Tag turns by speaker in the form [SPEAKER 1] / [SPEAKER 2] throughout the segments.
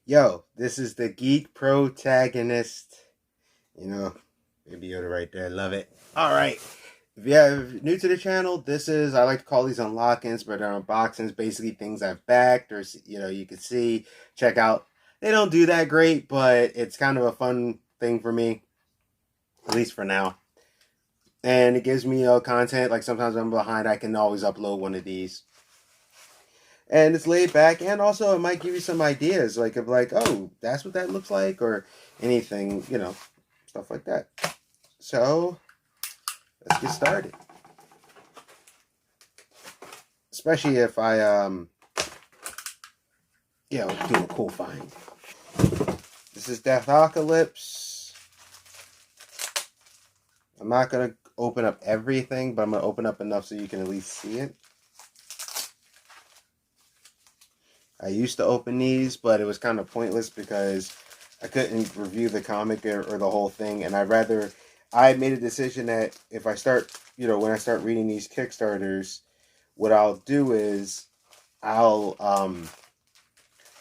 [SPEAKER 1] Yo, this is the geek protagonist. You know, Baby Yoda right there. Love it. All right. If you're new to the channel, this is, I like to call these unlock-ins, but they're unboxings, basically things I've backed or, you can see, check out. They don't do that great, but it's kind of a fun thing for me, at least for now. And it gives me content. Like sometimes I'm behind, I can always upload one of these. And it's laid back, and also it might give you some ideas, like of like, oh, that's what that looks like, or anything, stuff like that. So let's get started. Especially if I do a cool find. This is Deathocalypse. I'm not gonna open up everything, but I'm gonna open up enough so you can at least see it. I used to open these, but it was kind of pointless because I couldn't review the comic or the whole thing, and I made a decision that if I start, when I start reading these Kickstarters, what I'll do is I'll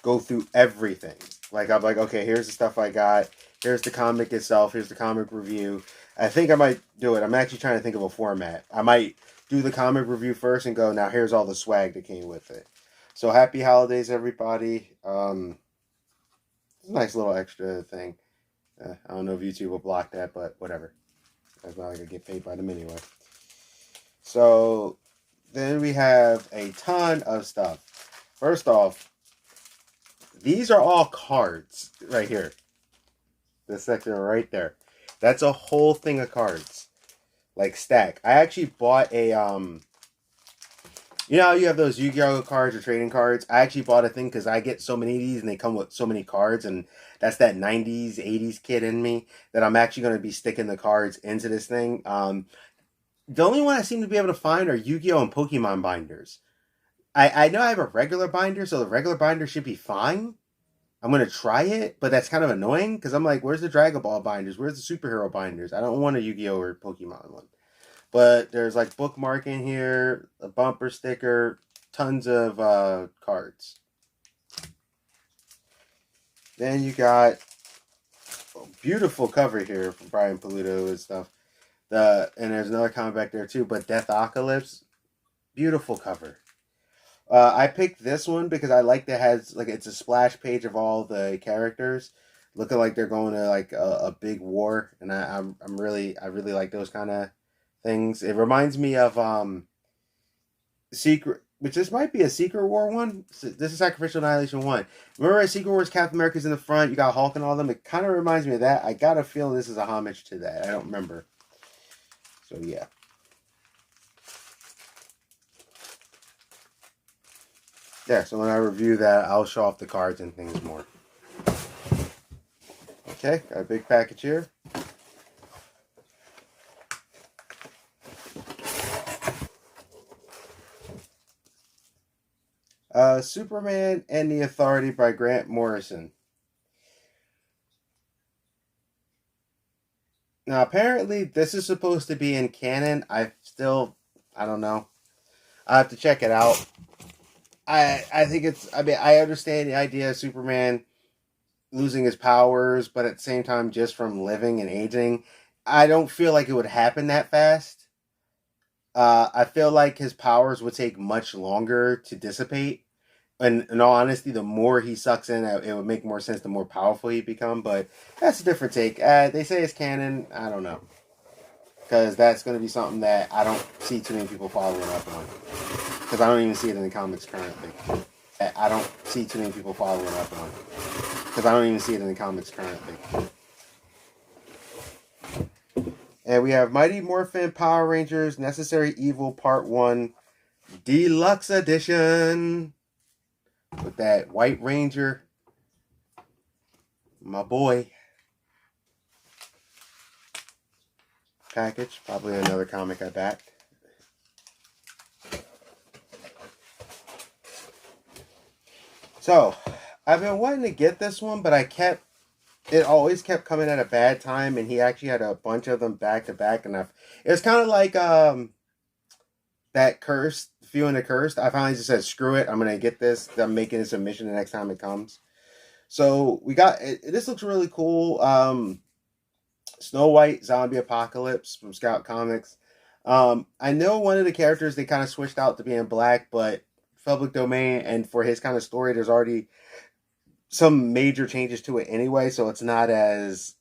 [SPEAKER 1] go through everything. Like I'm like, okay, here's the stuff I got. Here's the comic itself. Here's the comic review. I think I might do it. I'm actually trying to think of a format. I might do the comic review first and go, now here's all the swag that came with it. So happy holidays, everybody. It's a nice little extra thing. I don't know if YouTube will block that, but whatever. That's not like I get paid by them anyway. So then we have a ton of stuff. First off, these are all cards right here. This section right there. That's a whole thing of cards. Like stack. I actually bought a you know how you have those Yu-Gi-Oh cards or trading cards? I actually bought a thing because I get so many of these and they come with so many cards, and that's that 90s, 80s kid in me that I'm actually going to be sticking the cards into this thing. The only one I seem to be able to find are Yu-Gi-Oh and Pokemon binders. I know I have a regular binder, so the regular binder should be fine. I'm going to try it, but that's kind of annoying because I'm like, where's the Dragon Ball binders? Where's the superhero binders? I don't want a Yu-Gi-Oh or Pokemon one. But there's like bookmark in here, a bumper sticker, tons of cards. Then you got a beautiful cover here from Brian Paluto and stuff. And there's another comic back there too, but Deathocalypse, beautiful cover. I picked this one because I like that has like it's a splash page of all the characters, looking like they're going to like a big war, and I really like those kind of things. It reminds me of Secret, which this might be a Secret War one. This is Sacrificial Annihilation one. Remember Secret Wars Captain America's in the front, you got Hulk and all them? It kind of reminds me of that. I got a feeling this is a homage to that. I don't remember. So yeah. Yeah, so when I review that, I'll show off the cards and things more. Okay, got a big package here. Superman and the Authority by Grant Morrison. Now, apparently, this is supposed to be in canon. I don't know. I have to check it out. I think I understand the idea of Superman losing his powers, but at the same time, just from living and aging, I don't feel like it would happen that fast. I feel like his powers would take much longer to dissipate. And in all honesty, the more he sucks in, it would make more sense the more powerful he become. But that's a different take. They say it's canon. I don't know. Because that's going to be something that I don't see too many people following up on. Because I don't even see it in the comics currently. I don't see too many people following up on. Because I don't even see it in the comics currently. And we have Mighty Morphin Power Rangers Necessary Evil Part 1 Deluxe Edition. With that White Ranger. My boy. Package. Probably another comic I backed. So, I've been wanting to get this one, but it always kept coming at a bad time, and he actually had a bunch of them back to back, and it was kind of like that Cursed, Few and the Cursed. I finally just said, screw it, I'm going to get this. I'm making a submission the next time it comes. So we got this looks really cool. Snow White Zombie Apocalypse from Scout Comics. I know one of the characters they kind of switched out to being black, but public domain, and for his kind of story, there's already some major changes to it anyway, so it's not as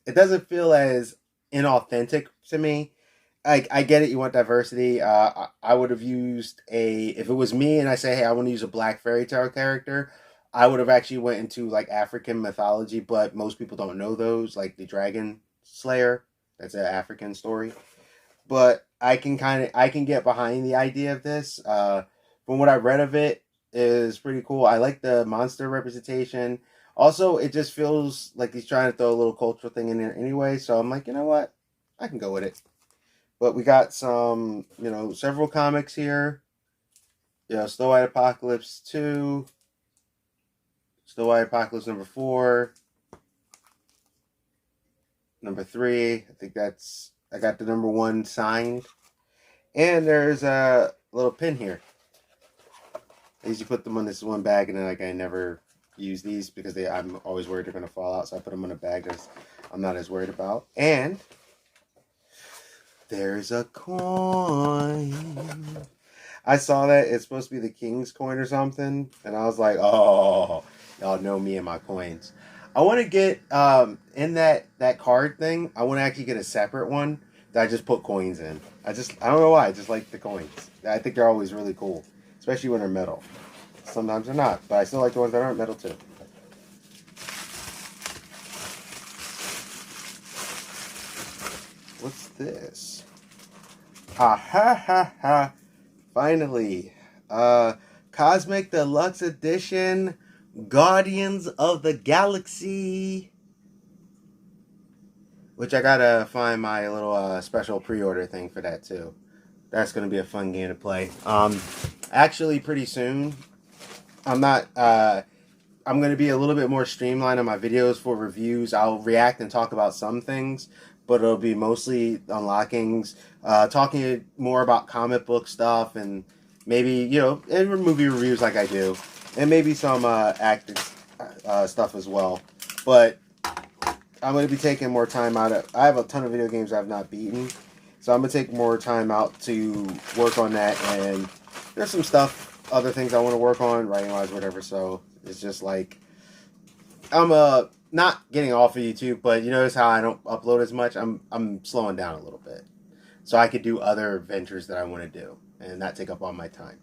[SPEAKER 1] it doesn't feel as inauthentic to me. I get it. You want diversity. I would have used a if it was me and I say, hey, I want to use a black fairy tale character. I would have actually went into like African mythology, but most people don't know those, like the Dragon Slayer. That's an African story. But I can get behind the idea of this. From what I read of it, is pretty cool. I like the monster representation. Also, it just feels like he's trying to throw a little cultural thing in there anyway. So I'm like, you know what, I can go with it. But we got some, several comics here. Snow White Apocalypse 2, Snow White Apocalypse number 4, number 3. I think I got the number 1 signed. And there's a little pin here. I usually put them on this one bag, and then I never use these because I'm always worried they're going to fall out. So I put them in a bag that I'm not as worried about. And there's a coin. I saw that it's supposed to be the king's coin or something, and I was like, oh, y'all know me and my coins. I want to get in that card thing. I want to actually get a separate one that I just put coins in. I don't know why. I just like the coins. I think they're always really cool, especially when they're metal. Sometimes they're not, but I still like the ones that aren't metal too. What's this? Ha ha ha ha. Finally. Cosmic Deluxe Edition Guardians of the Galaxy. Which I gotta find my little special pre-order thing for that too. That's gonna be a fun game to play. Actually pretty soon. I'm gonna be a little bit more streamlined on my videos for reviews. I'll react and talk about some things, but it'll be mostly unlockings, talking more about comic book stuff, and maybe and movie reviews like I do, and maybe some acting stuff as well. But I'm going to be taking more time out of. I have a ton of video games I've not beaten, so I'm going to take more time out to work on that. And there's some stuff, other things I want to work on, writing wise, whatever. So it's just like I'm not getting off of YouTube, but you notice how I don't upload as much. I'm slowing down a little bit, so I could do other ventures that I want to do and not take up all my time.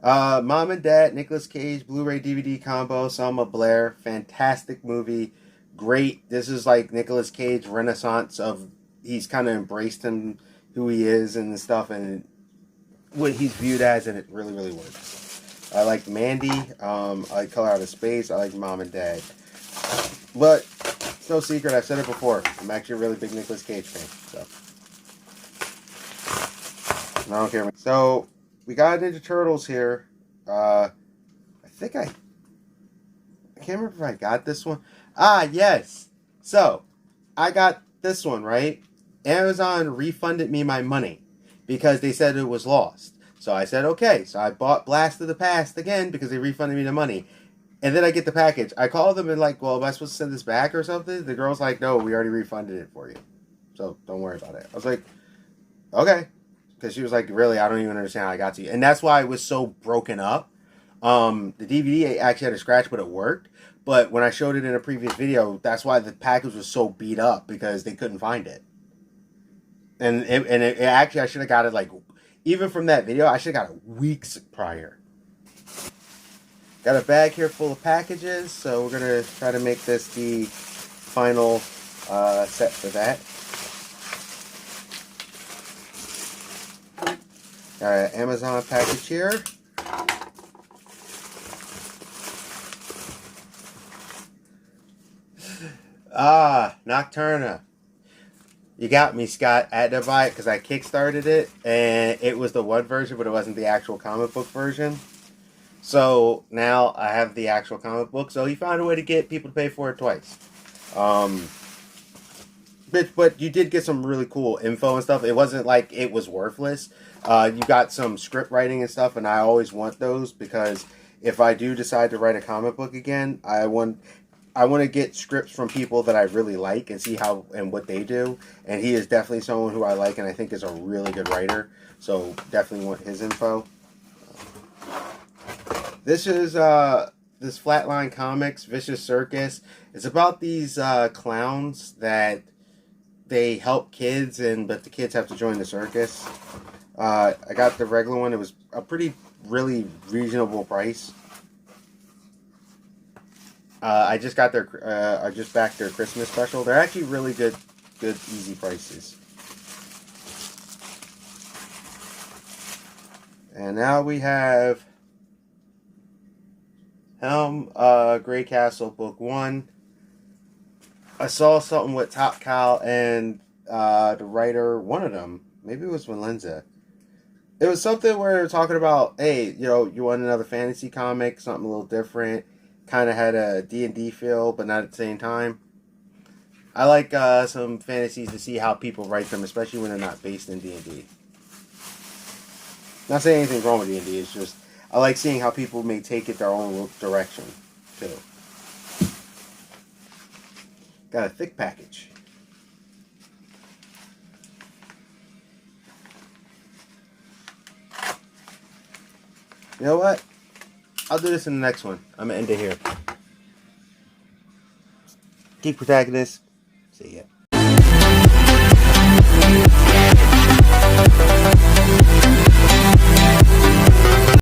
[SPEAKER 1] Mom and Dad, Nicolas Cage, Blu-ray DVD combo, Selma Blair, fantastic movie. Great. This is like Nicolas Cage renaissance of he's kind of embraced him, who he is and stuff, and what he's viewed as, and it really, really works. I like Mandy. I like Color Out of Space. I like Mom and Dad. But it's no secret. I've said it before. I'm actually a really big Nicolas Cage fan. So I don't care. So we got Ninja Turtles here. I think I can't remember if I got this one. Yes. So, I got this one, right? Amazon refunded me my money because they said it was lost. So I said, okay. So I bought Blast of the Past again because they refunded me the money. And then I get the package. I call them and like, well, am I supposed to send this back or something? The girl's like, no, we already refunded it for you. So don't worry about it. I was like, okay. Because she was like, really, I don't even understand how I got to you. And that's why it was so broken up. The DVD actually had a scratch, but it worked. But when I showed it in a previous video, that's why the package was so beat up, because they couldn't find it. And it actually, I should have got it like, even from that video, I should have got it weeks prior. Got a bag here full of packages, so we're going to try to make this the final set for that. Got an Amazon package here. Nocturna. You got me, Scott. I had to buy it because I kickstarted it, and it was the one version, but it wasn't the actual comic book version. So now I have the actual comic book. So he found a way to get people to pay for it twice. But you did get some really cool info and stuff. It wasn't like it was worthless. You got some script writing and stuff, and I always want those because if I do decide to write a comic book again, I want to get scripts from people that I really like and see how and what they do. And he is definitely someone who I like and I think is a really good writer. So definitely want his info. This is this Flatline Comics Vicious Circus. It's about these clowns that they help kids, but the kids have to join the circus. I got the regular one. It was a really reasonable price. I just got I just backed their Christmas special. They're actually really good, easy prices. And now we have Helm, Grey Castle, Book 1. I saw something with Top Cow and the writer, one of them, maybe it was Valenza. It was something where they were talking about, hey, you want another fantasy comic, something a little different. Kind of had a D&D feel, but not at the same time. I like some fantasies to see how people write them, especially when they're not based in D&D. Not saying anything wrong with D&D, it's just I like seeing how people may take it their own direction, too. Got a thick package. You know what? I'll do this in the next one. I'm going to end it here. Geek Protagonist. See ya.